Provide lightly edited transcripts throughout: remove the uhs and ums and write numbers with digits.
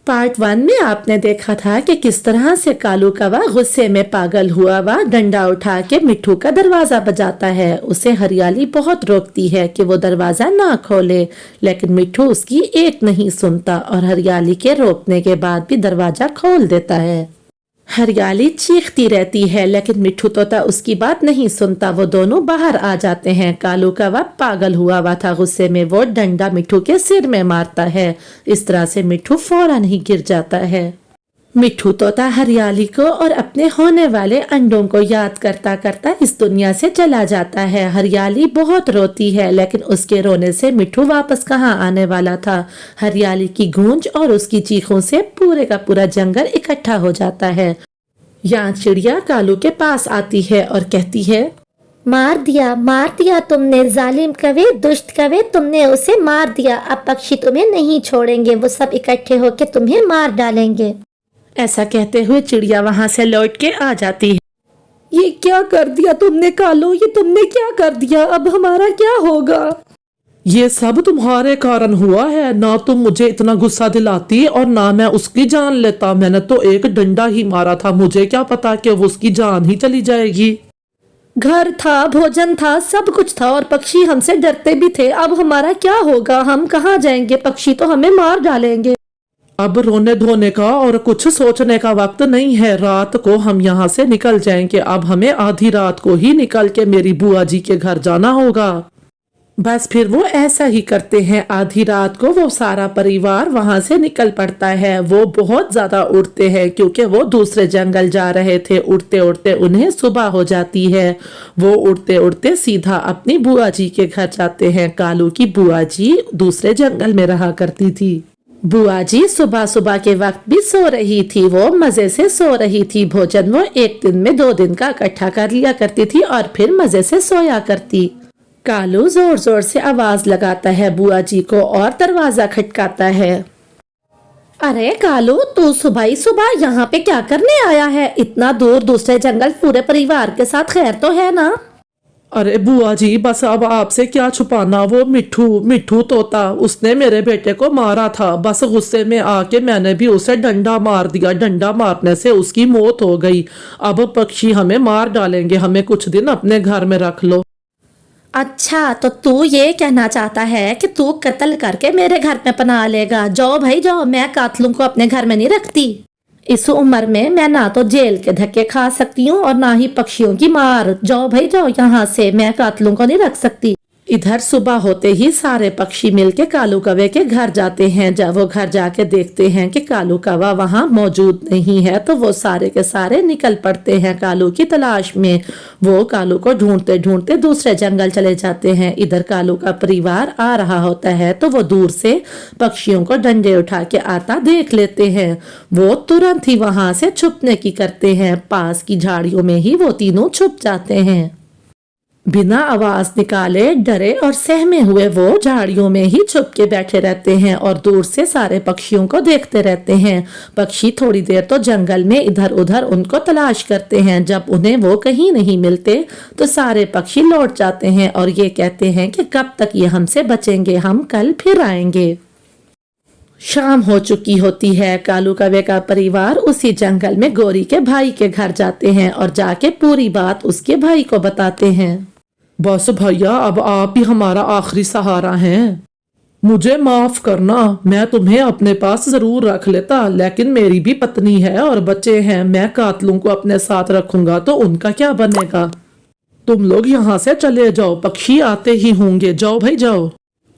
Part 1 में आपने देखा था कि किस तरह से कालू कौवा गुस्से में पागल हुआ हुआ डंडा उठा के मिट्ठू का दरवाजा बजाता है। उसे हरियाली बहुत रोकती है कि वो दरवाजा ना खोले, लेकिन मिट्ठू उसकी एक नहीं सुनता और हरियाली के रोकने के बाद भी दरवाजा खोल देता है। हरियाली चीखती रहती है लेकिन मिट्ठू तोता उसकी बात नहीं सुनता। वो दोनों बाहर आ जाते हैं। कालू कौवा पागल हुआ था गुस्से में, वो डंडा मिट्ठू के सिर में मारता है। इस तरह से मिट्ठू फौरन ही गिर जाता है। मिट्ठू तोता हरियाली को और अपने होने वाले अंडों को याद करता करता इस दुनिया से चला जाता है। हरियाली बहुत रोती है लेकिन उसके रोने से मिट्ठू वापस कहाँ आने वाला था। हरियाली की गूंज और उसकी चीखों से पूरे का पूरा जंगल इकट्ठा हो जाता है। यहाँ चिड़िया कालू के पास आती है और कहती है, मार दिया तुमने, जालिम कौवे, दुष्ट कौवे, तुमने उसे मार दिया। अब पक्षी तुम्हें नहीं छोड़ेंगे, वो सब इकट्ठे होकर तुम्हें मार डालेंगे। ऐसा कहते हुए चिड़िया वहां से लौट के आ जाती है। ये क्या कर दिया तुमने कालू, ये तुमने क्या कर दिया, अब हमारा क्या होगा? ये सब तुम्हारे कारण हुआ है। ना तुम मुझे इतना गुस्सा दिलाती और ना मैं उसकी जान लेता। मैंने तो एक डंडा ही मारा था, मुझे क्या पता कि वो उसकी जान ही चली जाएगी। घर था, भोजन था, सब कुछ था और पक्षी हमसे डरते भी थे। अब हमारा क्या होगा, हम कहाँ जाएंगे? पक्षी तो हमें मार डालेंगे। अब रोने धोने का और कुछ सोचने का वक्त नहीं है। रात को हम यहाँ से निकल जाएंगे। अब हमें आधी रात को ही निकल के मेरी बुआ जी के घर जाना होगा। बस फिर वो ऐसा ही करते हैं। आधी रात को वो सारा परिवार वहां से निकल पड़ता है। वो बहुत ज्यादा उड़ते हैं क्योंकि वो दूसरे जंगल जा रहे थे। उड़ते उड़ते उन्हें सुबह हो जाती है। वो उड़ते उड़ते सीधा अपनी बुआ जी के घर जाते हैं। कालू की बुआ जी दूसरे जंगल में रहा करती थी। बुआ जी सुबह सुबह के वक्त भी सो रही थी। वो मजे से सो रही थी। भोजन वो एक दिन में 2 दिन का इकट्ठा कर लिया करती थी और फिर मजे से सोया करती। कालू जोर जोर से आवाज लगाता है बुआ जी को और दरवाजा खटकाता है। अरे कालू, तू सुबह ही सुबह यहाँ पे क्या करने आया है? इतना दूर दूसरे जंगल पूरे परिवार के साथ, खैर तो है ना? अरे बुआ जी, बस अब आपसे क्या छुपाना। वो मिट्ठू तोता, उसने मेरे बेटे को मारा था। बस गुस्से में आके मैंने भी उसे डंडा मार दिया। डंडा मारने से उसकी मौत हो गई। अब पक्षी हमें मार डालेंगे। हमें कुछ दिन अपने घर में रख लो। अच्छा, तो तू ये कहना चाहता है कि तू कत्ल करके मेरे घर में पनाह लेगा? जाओ भाई जाओ, मैं कातलों को अपने घर में नहीं रखती। इस उम्र में मैं ना तो जेल के धक्के खा सकती हूँ और ना ही पक्षियों की मार। जाओ भाई जाओ यहाँ से, मैं कातलों को नहीं रख सकती। इधर सुबह होते ही सारे पक्षी मिलके कालू कौवे के घर जाते हैं। जब वो घर जाके देखते हैं कि कालू कौवा वहां मौजूद नहीं है तो वो सारे के सारे निकल पड़ते हैं कालू की तलाश में। वो कालू को ढूंढते ढूंढते दूसरे जंगल चले जाते हैं। इधर कालू का परिवार आ रहा होता है तो वो दूर से पक्षियों को डंडे उठा के आता देख लेते हैं। वो तुरंत ही वहां से छुपने की करते हैं। पास की झाड़ियों में ही वो तीनों छुप जाते हैं। बिना आवाज निकाले, डरे और सहमे हुए वो झाड़ियों में ही छुप के बैठे रहते हैं और दूर से सारे पक्षियों को देखते रहते हैं। पक्षी थोड़ी देर तो जंगल में इधर उधर उनको तलाश करते हैं। जब उन्हें वो कहीं नहीं मिलते तो सारे पक्षी लौट जाते हैं और ये कहते हैं कि कब तक ये हमसे बचेंगे, हम कल फिर आएंगे। शाम हो चुकी होती है। कालू कौवे का परिवार उसी जंगल में गोरी के भाई के घर जाते हैं और जाके पूरी बात उसके भाई को बताते हैं। बस भैया, अब आप ही हमारा आखिरी सहारा हैं। मुझे माफ करना, मैं तुम्हें अपने पास जरूर रख लेता, लेकिन मेरी भी पत्नी है और बच्चे हैं। मैं कातलों को अपने साथ रखूंगा तो उनका क्या बनेगा? तुम लोग यहाँ से चले जाओ, पक्षी आते ही होंगे। जाओ भाई जाओ।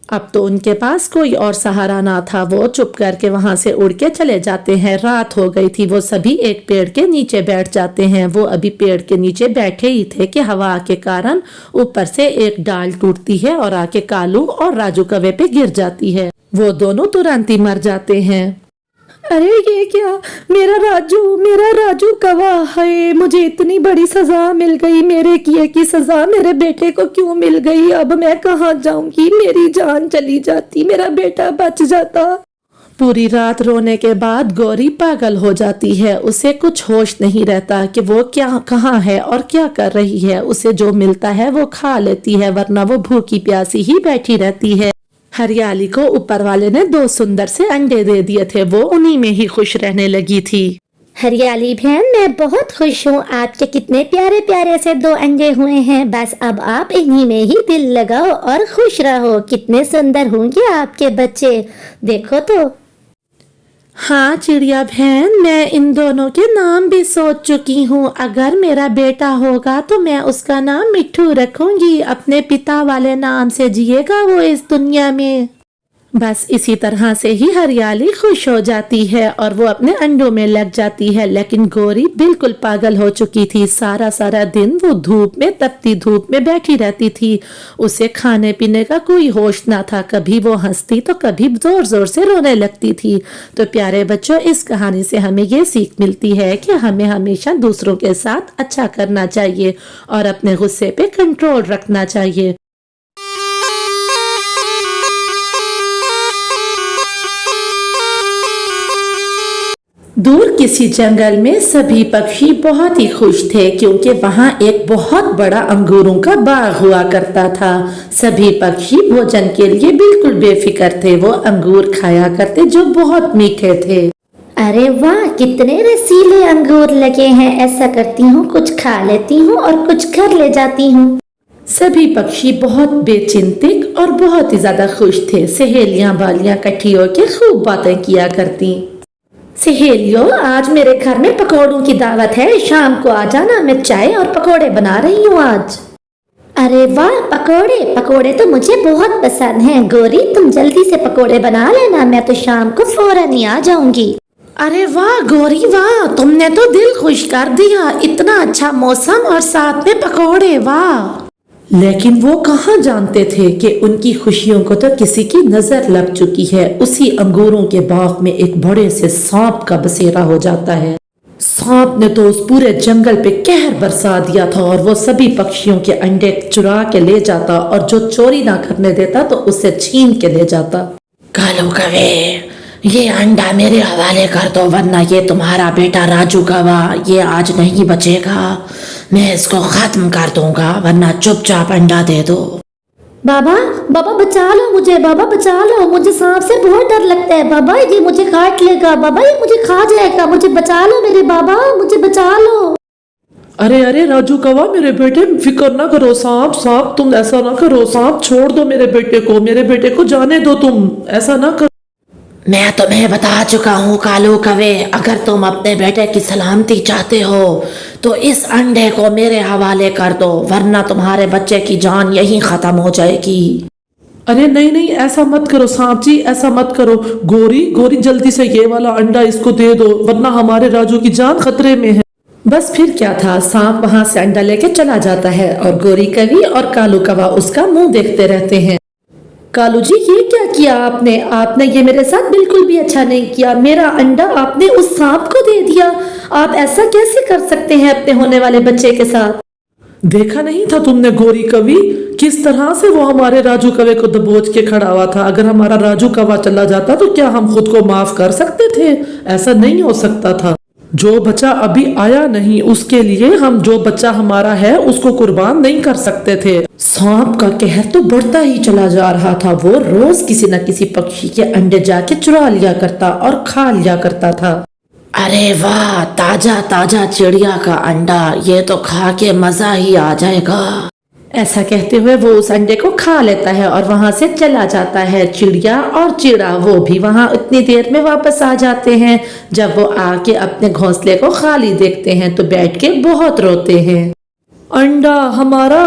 अब तो उनके पास कोई और सहारा ना था। वो चुप करके वहां से उड़ के चले जाते हैं। रात हो गई थी। वो सभी एक पेड़ के नीचे बैठ जाते हैं। वो अभी पेड़ के नीचे बैठे ही थे कि हवा के कारण ऊपर से एक डाल टूटती है और आके कालू और राजू कौवे पे गिर जाती है। वो दोनों तुरंत ही मर जाते हैं। अरे ये क्या, मेरा राजू कौवा है। मुझे इतनी बड़ी सजा मिल गई। मेरे किए की सजा मेरे बेटे को क्यों मिल गई? अब मैं कहाँ जाऊंगी? मेरी जान चली जाती, मेरा बेटा बच जाता। पूरी रात रोने के बाद गौरी पागल हो जाती है। उसे कुछ होश नहीं रहता कि वो क्या, कहाँ है और क्या कर रही है। उसे जो मिलता है वो खा लेती है, वरना वो भूखी प्यासी ही बैठी रहती है। हरियाली को ऊपर वाले ने 2 सुंदर से अंडे दे दिए थे, वो उन्हीं में ही खुश रहने लगी थी। हरियाली बहन, मैं बहुत खुश हूँ। आपके कितने प्यारे प्यारे से 2 अंडे हुए हैं। बस अब आप इन्हीं में ही दिल लगाओ और खुश रहो। कितने सुंदर होंगे आपके बच्चे, देखो तो। हाँ चिड़िया बहन, मैं इन दोनों के नाम भी सोच चुकी हूँ। अगर मेरा बेटा होगा तो मैं उसका नाम मिट्ठू रखूंगी। अपने पिता वाले नाम से जिएगा वो इस दुनिया में। बस इसी तरह से ही हरियाली खुश हो जाती है और वो अपने अंडों में लग जाती है। लेकिन गोरी बिल्कुल पागल हो चुकी थी। सारा सारा दिन वो धूप में, तपती धूप में बैठी रहती थी। उसे खाने पीने का कोई होश ना था। कभी वो हंसती तो कभी जोर जोर से रोने लगती थी। तो प्यारे बच्चों, इस कहानी से हमें ये सीख मिलती है कि हमें हमेशा दूसरों के साथ अच्छा करना चाहिए और अपने गुस्से पे कंट्रोल रखना चाहिए। दूर किसी जंगल में सभी पक्षी बहुत ही खुश थे, क्योंकि वहां एक बहुत बड़ा अंगूरों का बाग हुआ करता था। सभी पक्षी भोजन के लिए बिल्कुल बेफिक्र थे। वो अंगूर खाया करते जो बहुत मीठे थे। अरे वाह, कितने रसीले अंगूर लगे हैं। ऐसा करती हूँ, कुछ खा लेती हूँ और कुछ घर ले जाती हूँ। सभी पक्षी बहुत बेचिंतिक और बहुत ही ज्यादा खुश थे। सहेलियां बालियां इकट्ठी होकर खूब बातें किया करती। सहेलियों, आज मेरे घर में पकौड़ों की दावत है, शाम को आ जाना। मैं चाय और पकौड़े बना रही हूँ आज। अरे वाह, पकोड़े पकोड़े तो मुझे बहुत पसंद हैं। गोरी, तुम जल्दी से पकोड़े बना लेना, मैं तो शाम को फौरन ही आ जाऊंगी। अरे वाह गोरी वाह, तुमने तो दिल खुश कर दिया। इतना अच्छा मौसम और साथ में पकौड़े, वाह। लेकिन वो कहाँ जानते थे कि उनकी खुशियों को तो किसी की नजर लग चुकी है। उसी अंगूरों के बाग में एक बड़े से सांप का बसेरा हो जाता है। सांप ने तो उस पूरे जंगल पे कहर बरसा दिया था और वो सभी पक्षियों के अंडे चुरा के ले जाता और जो चोरी ना करने देता तो उसे छीन के ले जाता। कालू कवे, ये अंडा मेरे हवाले कर दो, वरना ये तुम्हारा बेटा राजू गवा ये आज नहीं बचेगा। मैं इसको खत्म कर दूंगा, वरना चुपचाप अंडा दे दो। बाबा बाबा बचा लो मुझे, बाबा बचा लो मुझे, सांप से बहुत डर लगता है। बाबा ये मुझे काट लेगा, बाबा ये मुझे खा जाएगा, मुझे बचा लो मेरे बाबा, मुझे बचा लो। अरे अरे राजू कवा, मेरे बेटे फिक्र ना करो। सांप सांप, तुम ऐसा ना करो। सांप छोड़ दो मेरे बेटे को जाने दो, तुम ऐसा ना करो। मैं तुम्हें बता चुका हूँ कालू कवे, अगर तुम अपने बेटे की सलामती चाहते हो तो इस अंडे को मेरे हवाले कर दो, वरना तुम्हारे बच्चे की जान यहीं खत्म हो जाएगी। अरे नहीं नहीं, ऐसा मत करो सांप जी, ऐसा मत करो। गोरी जल्दी से ये वाला अंडा इसको दे दो, वरना हमारे राजू की जान खतरे में है। बस फिर क्या था, सांप वहां से अंडा लेके चला जाता है और गोरी कवि और कालू कवा उसका मुंह देखते रहते हैं। कालू जी, ये क्या किया आपने ये मेरे साथ बिल्कुल भी अच्छा नहीं किया। मेरा अंडा आपने उस सांप को दे दिया। आप ऐसा कैसे कर सकते हैं अपने होने वाले बच्चे के साथ? देखा नहीं था तुमने गोरी कवि, किस तरह से वो हमारे राजू कवे को दबोच के खड़ा हुआ था। अगर हमारा राजू कवा चला जाता तो क्या हम खुद को माफ कर सकते थे? ऐसा नहीं हो सकता था। जो बच्चा अभी आया नहीं, उसके लिए हम जो बच्चा हमारा है उसको कुर्बान नहीं कर सकते थे। सांप का कहर तो बढ़ता ही चला जा रहा था। वो रोज किसी न किसी पक्षी के अंडे जाके चुरा लिया करता और खा लिया करता था। अरे वाह, ताजा ताजा चिड़िया का अंडा, ये तो खा के मजा ही आ जाएगा। ऐसा कहते हुए वो उस अंडे को खा लेता है और वहां से चला जाता है। चिड़िया और चिड़ा वो भी वहां उतनी देर में वापस आ जाते हैं। जब वो आके अपने घोंसले को खाली देखते हैं तो बैठ के बहुत रोते हैं। हमारा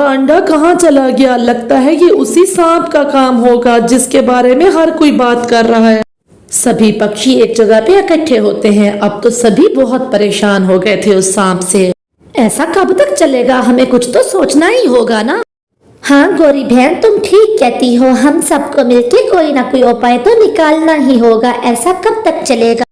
अंडा कहाँ चला गया? लगता है ये उसी सांप का काम होगा जिसके बारे में हर कोई बात कर रहा है। सभी पक्षी एक जगह पे इकट्ठे होते हैं। अब तो सभी बहुत परेशान हो गए थे उस सांप से। ऐसा कब तक चलेगा? हमें कुछ तो सोचना ही होगा ना। हाँ गौरी बहन, तुम ठीक कहती हो। हम सबको मिलके कोई ना कोई उपाय तो निकालना ही होगा। ऐसा कब तक चलेगा?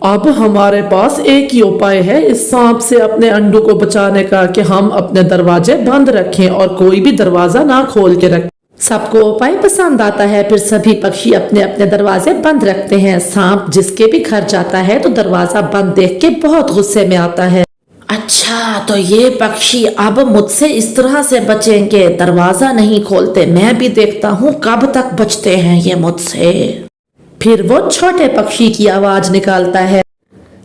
अब हमारे पास एक ही उपाय है इस सांप से अपने अंडों को बचाने का, कि हम अपने दरवाजे बंद रखें और कोई भी दरवाजा ना खोल के रखें। सबको उपाय पसंद आता है, फिर सभी पक्षी अपने अपने दरवाजे बंद रखते हैं। सांप जिसके भी घर जाता है तो दरवाजा बंद देख के बहुत गुस्से में आता है। अच्छा, तो ये पक्षी अब मुझसे इस तरह से बचेंगे, दरवाजा नहीं खोलते। मैं भी देखता हूँ कब तक बचते हैं ये मुझसे। फिर वो छोटे पक्षी की आवाज निकालता है,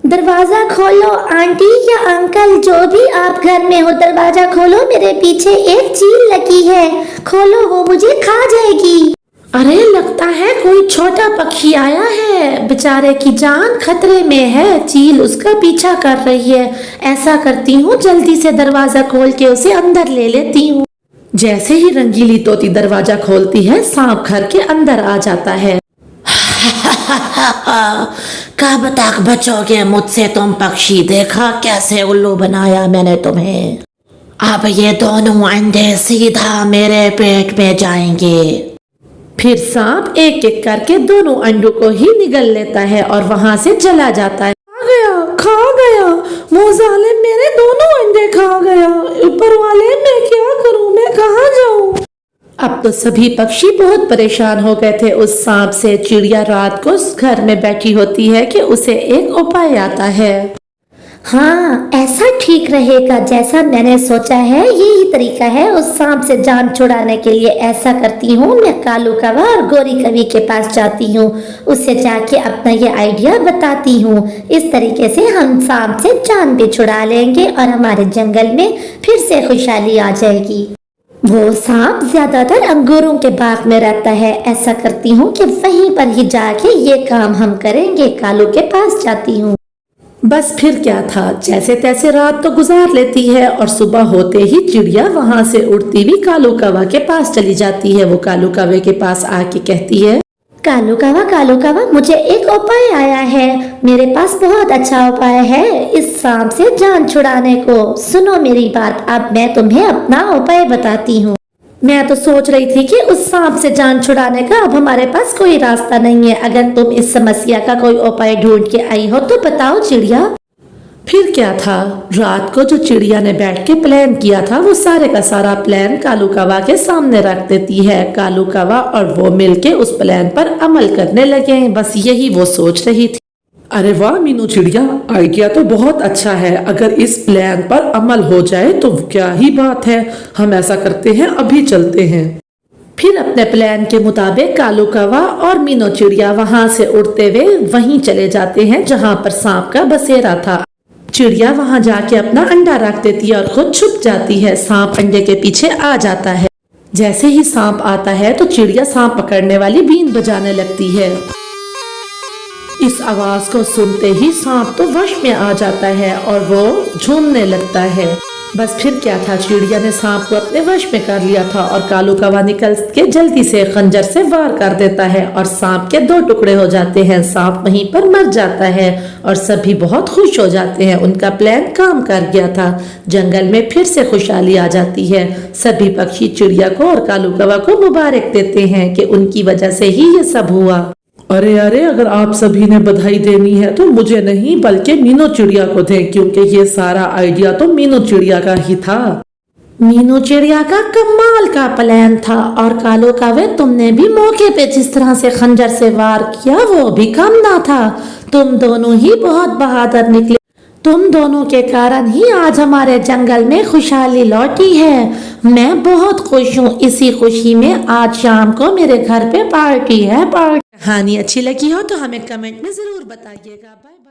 दरवाजा खोलो आंटी या अंकल, जो भी आप घर में हो, दरवाजा खोलो, मेरे पीछे एक चील लगी है, खोलो, वो मुझे खा जाएगी। अरे लगता है कोई छोटा पक्षी आया है, बेचारे की जान खतरे में है, चील उसका पीछा कर रही है। ऐसा करती हूँ, जल्दी से दरवाजा खोल के उसे अंदर ले लेती हूँ। जैसे ही रंगीली तोती दरवाजा खोलती है, सांप घर के अंदर आ जाता है। कब तक बचोगे मुझसे तुम पक्षी, देखा कैसे उल्लू बनाया मैंने तुम्हें। अब ये दोनों अंडे सीधा मेरे पेट में जाएंगे। फिर सांप एक एक करके दोनों अंडों को ही निगल लेता है और वहां से चला जाता है। खा गया, मोजाले मेरे दोनों अंडे खा गया। ऊपर वाले मैं क्या करूं, मैं कहाँ जाऊं। अब तो सभी पक्षी बहुत परेशान हो गए थे उस सांप से। चिड़िया रात को उस घर में बैठी होती है कि उसे एक उपाय आता है। हाँ, ऐसा ठीक रहेगा जैसा मैंने सोचा है, यही तरीका है उस सांप से जान छुड़ाने के लिए। ऐसा करती हूँ, मैं कालू कौवा और गोरी कवि के पास जाती हूँ, उससे जाके अपना ये आइडिया बताती हूँ। इस तरीके से हम सांप से जान भी छुड़ा लेंगे और हमारे जंगल में फिर से खुशहाली आ जाएगी। वो सांप ज्यादातर अंगूरों के बाग में रहता है। ऐसा करती हूँ कि वहीं पर ही जाके ये काम हम करेंगे। कालू के पास जाती हूँ। बस फिर क्या था, जैसे तैसे रात तो गुजार लेती है और सुबह होते ही चिड़िया वहां से उड़ती हुई कालू कौवा के पास चली जाती है। वो कालू कौवे के पास आके कहती है, कालू कौवा, मुझे एक उपाय आया है। मेरे पास बहुत अच्छा उपाय है इस सांप से जान छुड़ाने को। सुनो मेरी बात, अब मैं तुम्हें अपना उपाय बताती हूँ। मैं तो सोच रही थी कि उस सांप से जान छुड़ाने का अब हमारे पास कोई रास्ता नहीं है। अगर तुम इस समस्या का कोई उपाय ढूंढ के आई हो तो बताओ चिड़िया। फिर क्या था, रात को जो चिड़िया ने बैठ के प्लान किया था, वो सारे का सारा प्लान कालू कौवा के सामने रख देती है। कालू कौवा और वो मिलके उस प्लान पर अमल करने लगे। बस यही वो सोच रही थी। अरे वाह मीनू चिड़िया, आइडिया तो बहुत अच्छा है। अगर इस प्लान पर अमल हो जाए तो क्या ही बात है। हम ऐसा करते हैं, अभी चलते हैं। फिर अपने प्लान के मुताबिक कालू कौवा और मीनू चिड़िया वहां से उड़ते हुए वहीं चले जाते हैं जहां पर सांप का बसेरा था। चिड़िया वहां जाके अपना अंडा रख देती है और खुद छुप जाती है। सांप अंडे के पीछे आ जाता है। जैसे ही सांप आता है तो चिड़िया सांप पकड़ने वाली बीन बजाने लगती है। इस आवाज को सुनते ही सांप तो वश में आ जाता है और वो झूमने लगता है। बस फिर क्या था, चिड़िया ने सांप को अपने वश में कर लिया था और कालू कौवा निकल के जल्दी से खंजर से वार कर देता है और सांप के दो टुकड़े हो जाते हैं। सांप वहीं पर मर जाता है और सभी बहुत खुश हो जाते हैं। उनका प्लान काम कर गया था। जंगल में फिर से खुशहाली आ जाती है। सभी पक्षी चिड़िया को और कालू कौवा को मुबारक देते हैं कि उनकी वजह से ही ये सब हुआ। अरे अगर आप सभी ने बधाई देनी है तो मुझे नहीं बल्कि मीनू चिड़िया को दें, क्योंकि ये सारा आइडिया तो मीनू चिड़िया का ही था। मीनू चिड़िया का कमाल का प्लान था और कालू कौवे तुमने भी मौके पे जिस तरह से खंजर से वार किया वो भी कम ना था। तुम दोनों ही बहुत बहादुर निकले। तुम दोनों के कारण ही आज हमारे जंगल में खुशहाली लौटी है। मैं बहुत खुश हूँ। इसी खुशी में आज शाम को मेरे घर पे पार्टी है। कहानी अच्छी लगी हो तो हमें कमेंट में जरूर बताइएगा। बाय।